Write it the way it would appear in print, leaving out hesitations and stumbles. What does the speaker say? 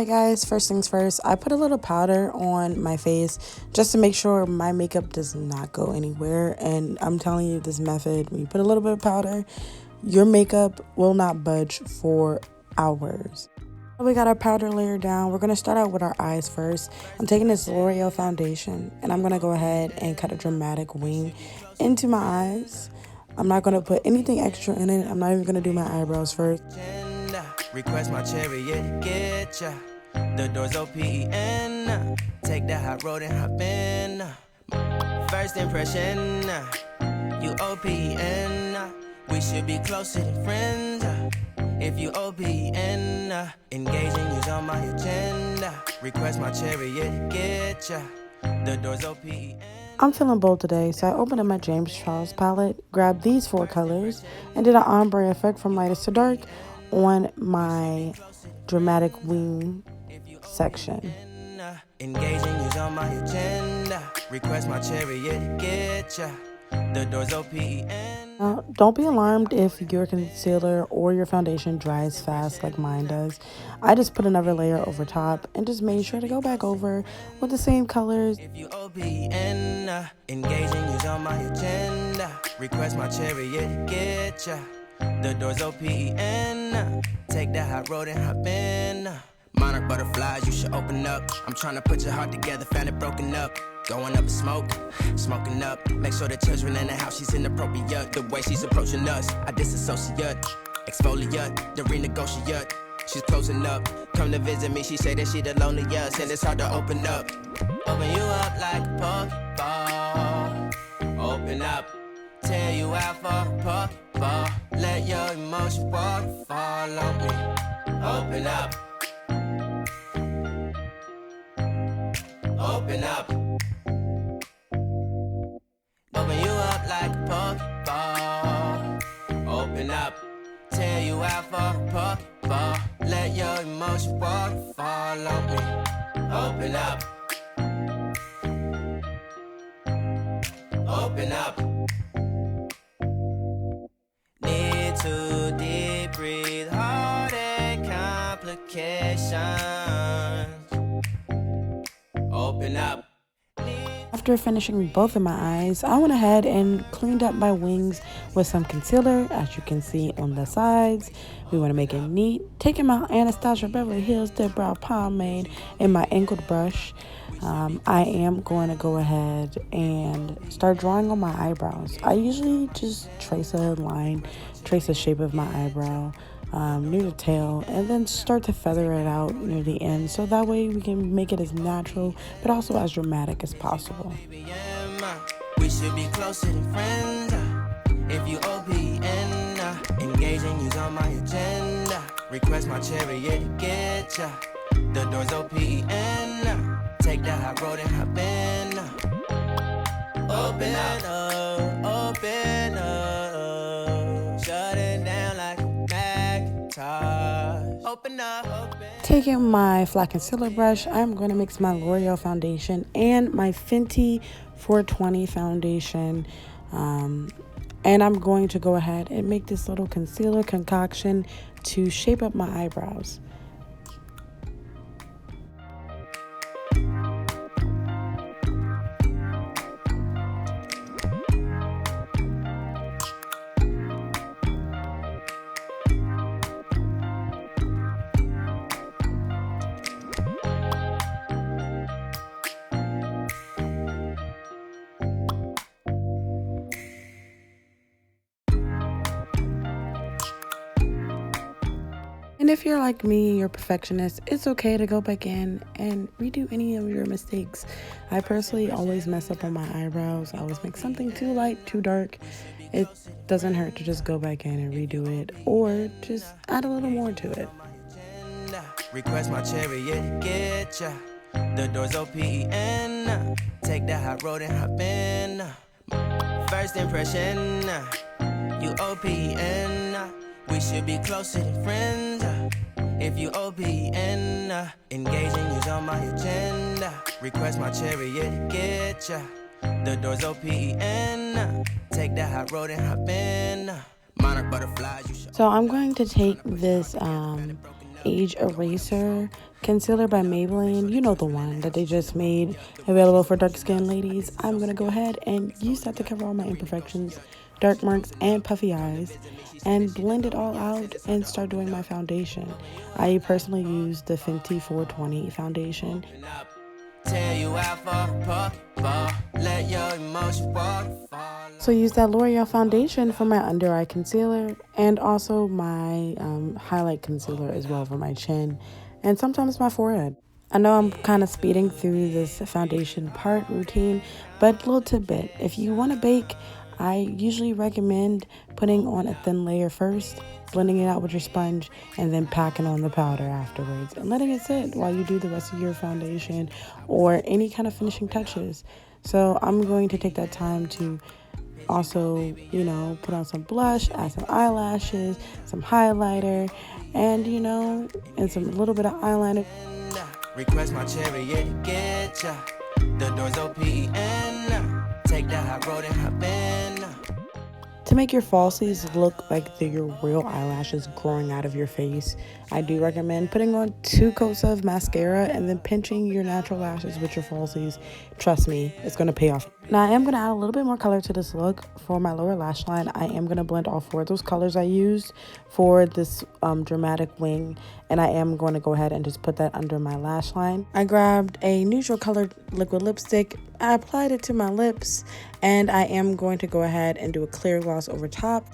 Alright guys, first things first, I put a little powder on my face just to make sure my makeup does not go anywhere. And I'm telling you, this method, when you put a little bit of powder, your makeup will not budge for hours. We got our powder layer down. We're going to start out with our eyes first. I'm taking this L'Oreal foundation and I'm going to go ahead and cut a dramatic wing into my eyes. I'm not going to put anything extra in it. I'm not even going to do my eyebrows first. Request my chariot, get ya. The doors OPEN. Take that hot road and hop in. First impression, you OPEN. We should be closer than friends. If you OPEN, engaging you's on my agenda. Request my chariot, get ya. The doors OPEN. I'm feeling bold today, so I opened up my James Charles palette, grabbed these 4 colors, and did an ombre effect from lightest to dark on my dramatic wing section. Engaging you's on my agenda. Request my chariot, get ya. The doors OPEN. Now, don't be alarmed if your concealer or your foundation dries fast like mine does. I just put another layer over top and just made sure to go back over with the same colors. If you OPEN, engaging you's on my agenda. Request my chariot, get ya. The doors OPEN. Take that hot road and hop in. Monarch butterflies, you should open up. I'm trying to put your heart together, found it broken up. Going up in smoke, smoking up. Make sure the children in the house, she's inappropriate. The way she's approaching us, I disassociate. Exfoliate, the renegotiate. She's closing up, come to visit me. She say that she the loneliest, and it's hard to open up. Open you up like a Pokeball. Open up, tear you out for a Pokeball. Let your emotion waterfall on me. Open up. Open up. Open you up like a Pokeball. Open up. Tear you out for a Pokeball. Let your emotion waterfall on me. Open up. Open up. Need to deep breathe, heartache complications. Open up. After finishing both of my eyes, I went ahead and cleaned up my wings with some concealer, as you can see on the sides. We want to make it neat. Taking my Anastasia Beverly Hills Dip Brow Pomade in my angled brush, I am going to go ahead and start drawing on my eyebrows. I usually just trace a line, trace the shape of my eyebrow near the tail, and then start to feather it out near the end, so that way we can make it as natural but also as dramatic as possible. We should be closer than friends. If you OPEN, engaging you's on my agenda. Request my chariot, get ya. The doors OPEN. Take that hot road and hop in. Open up, open up. Shut it down like a Macintosh. Open up, open. Taking my flat concealer brush, I'm going to mix my L'Oreal foundation and my Fenty 420 foundation. And I'm going to go ahead and make this little concealer concoction to shape up my eyebrows. And if you're like me, you're a perfectionist, it's okay to go back in and redo any of your mistakes. I personally always mess up on my eyebrows. I always make something too light, too dark. It doesn't hurt to just go back in and redo it, or just add a little more to it. Request my chariot, get ya. The doors OPEN. Take that hot road and hop in. First impression, you OPEN. We should be closer than friends. If you OPEN, engaging you's on my agenda. Request my chariot, get ya. The doors OPEN. Take that hot road and hop in. Monarch butterflies, you should. So I'm going to take this Age Eraser concealer by Maybelline. You know, the one that they just made available for dark skinned ladies. I'm going to go ahead and use that to cover all my imperfections, dark marks, and puffy eyes, and blend it all out and start doing my foundation. I personally use the Fenty 420 foundation. Tell you out for puff, let your emotions waterfall. So use that L'Oreal foundation for my under eye concealer, and also my highlight concealer as well for my chin, and sometimes my forehead. I know I'm kind of speeding through this foundation part routine, but little tidbit: if you want to bake, I usually recommend putting on a thin layer first, blending it out with your sponge, and then packing on the powder afterwards and letting it sit while you do the rest of your foundation or any kind of finishing touches. So I'm going to take that time to also, you know, put on some blush, add some eyelashes, some highlighter, and, you know, and some little bit of eyeliner. Request my chariot to get ya. The doors open. Take that hot road and hop in. To make your falsies look like they're your real eyelashes growing out of your face, I do recommend putting on 2 coats of mascara and then pinching your natural lashes with your falsies. Trust me, it's going to pay off. Now, I am going to add a little bit more color to this look. For my lower lash line, I am going to blend all 4 of those colors I used for this dramatic wing, and I am going to go ahead and just put that under my lash line. I grabbed a neutral colored liquid lipstick, I applied it to my lips, and I am going to go ahead and do a clear gloss over top.